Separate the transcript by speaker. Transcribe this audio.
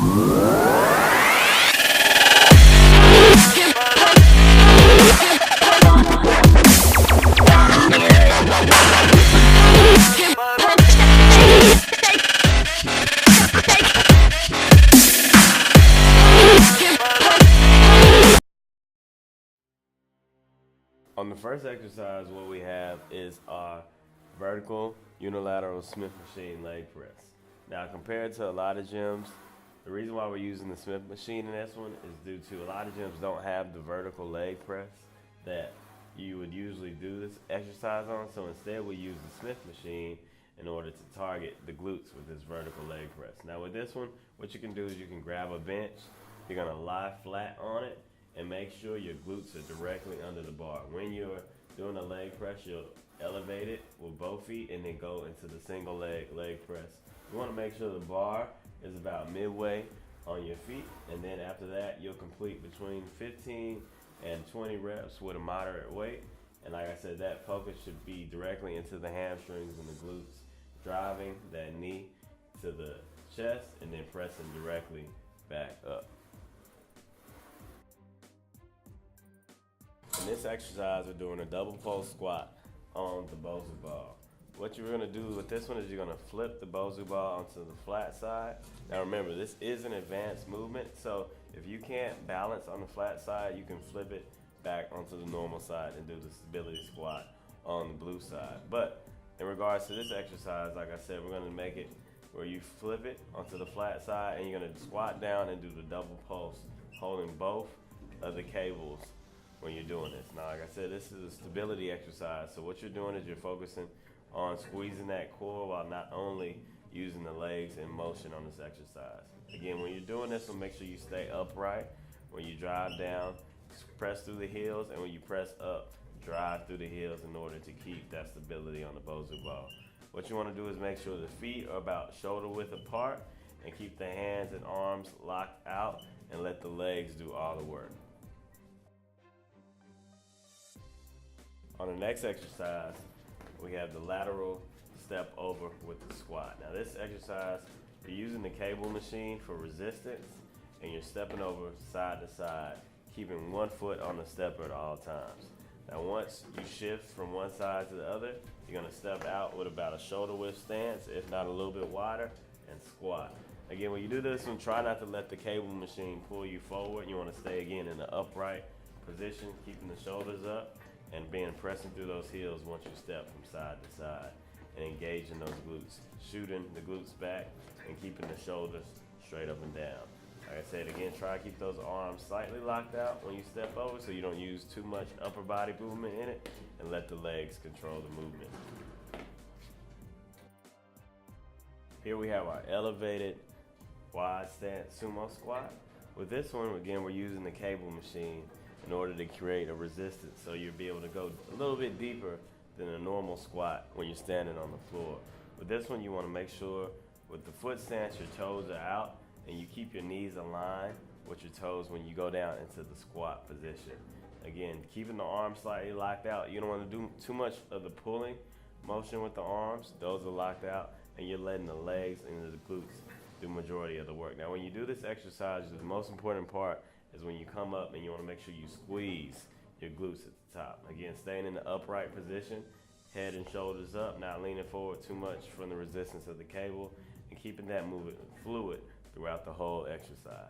Speaker 1: On the first exercise, what we have is our vertical unilateral Smith machine leg press. Now, compared to a lot of gyms, the reason why we're using the Smith machine in this one is due to a lot of gyms don't have the vertical leg press that you would usually do this exercise on. So instead, we use the Smith machine in order to target the glutes with this vertical leg press. Now, with this one, what you can do is you can grab a bench. You're gonna lie flat on it and make sure your glutes are directly under the bar. When you're doing a leg press, you'll elevate it with both feet and then go into the single leg press. You wanna make sure the bar is about midway on your feet, and then after that, you'll complete between 15 and 20 reps with a moderate weight. And like I said, that focus should be directly into the hamstrings and the glutes, driving that knee to the chest and then pressing directly back up. In this exercise, we're doing a double post squat on the Bosu ball. What you're gonna do with this one is you're gonna flip the Bosu ball onto the flat side. Now remember, this is an advanced movement, so if you can't balance on the flat side, you can flip it back onto the normal side and do the stability squat on the blue side. But in regards to this exercise, like I said, we're gonna make it where you flip it onto the flat side and you're gonna squat down and do the double post, holding both of the cables when you're doing this. Now, like I said, this is a stability exercise. So what you're doing is you're focusing on squeezing that core while not only using the legs in motion on this exercise. Again, when you're doing this one, make sure you stay upright. When you drive down, press through the heels, and when you press up, drive through the heels in order to keep that stability on the Bosu ball. What you want to do is make sure the feet are about shoulder width apart and keep the hands and arms locked out and let the legs do all the work. On the next exercise, we have the lateral step over with the squat. Now this exercise, you're using the cable machine for resistance and you're stepping over side to side, keeping one foot on the stepper at all times. Now once you shift from one side to the other, you're gonna step out with about a shoulder width stance, if not a little bit wider, and squat. Again, when you do this one, try not to let the cable machine pull you forward. You wanna stay again in the upright position, keeping the shoulders up and pressing through those heels once you step from side to side and engaging those glutes, shooting the glutes back and keeping the shoulders straight up and down. Like I said, again, try to keep those arms slightly locked out when you step over so you don't use too much upper body movement in it, and let the legs control the movement. Here we have our elevated wide stance sumo squat. With this one, again, we're using the cable machine in order to create a resistance so you'll be able to go a little bit deeper than a normal squat when you're standing on the floor. With this one, you want to make sure with the foot stance your toes are out and you keep your knees aligned with your toes when you go down into the squat position. Again, keeping the arms slightly locked out. You don't want to do too much of the pulling motion with the arms. Those are locked out and you're letting the legs and the glutes do the majority of the work. Now when you do this exercise, the most important part is when you come up and you want to make sure you squeeze your glutes at the top. Again, staying in the upright position, head and shoulders up, not leaning forward too much from the resistance of the cable, and keeping that movement fluid throughout the whole exercise.